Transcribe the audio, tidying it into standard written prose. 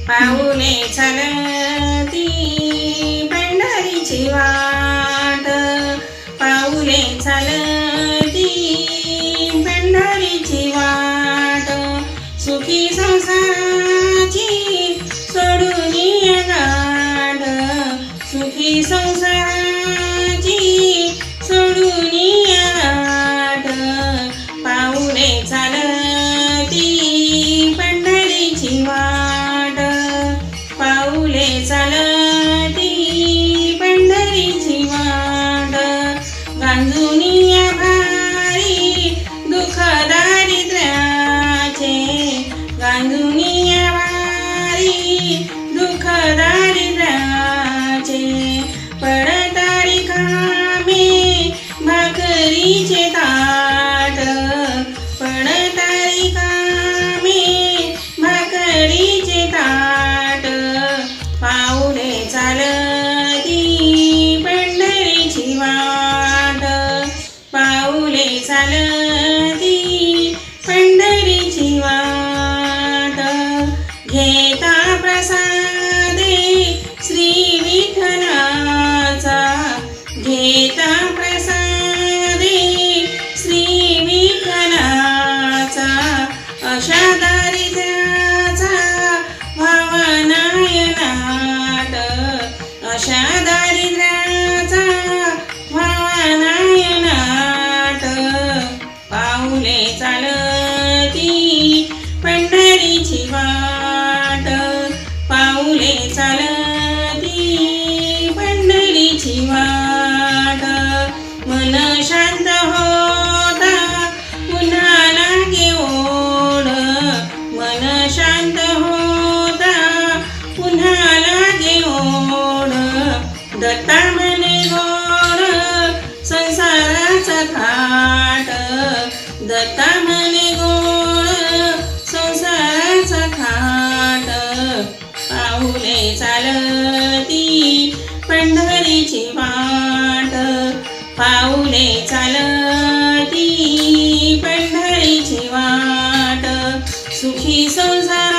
पाऊले चालती पंढरीची वाट, पाऊले चालती पंढरीची वाट, सुखी संसाराची सोडून गाठ, सुखी संसाराची सोडून गाठ, पाऊले चालती पंढरीची वाट, पाऊले चालती पंढरीची वाट, गांजुनिया भारी दुःख दारिद्र्याचे, गांजुनिया भारी दुःख दारिद्र्याचे, पडतारी कामे भाकरीचे ताट, पडतारी कामे भाकरीचे ताट, पाऊले चालती पंढरीची वाट, पाऊले चालती पंढरीची वाट, घेता प्रसादे श्री विठ्ठलाचा, घेता प्रसादे श्री विठ्ठलाचा, अशा दारिद्र्याचा भावनाय नाट, अशा दारिद्र्याचा भावनाय नाट, पाऊले चालती पंढरीची वाट, पाऊले चालती पंढरीची वाट, मन शांत होता पुन्हा लागे ओढ, मन शांत होता पुन्हा लागे ओढ, दत्ता म्हणे गोड संसाराचा थाट, दत्ता म्हणे गोड संसाराचा थाट, पाऊले चालती पंढरीची वाट, पाऊले चालती पंढरीची वाट, सुखी संसार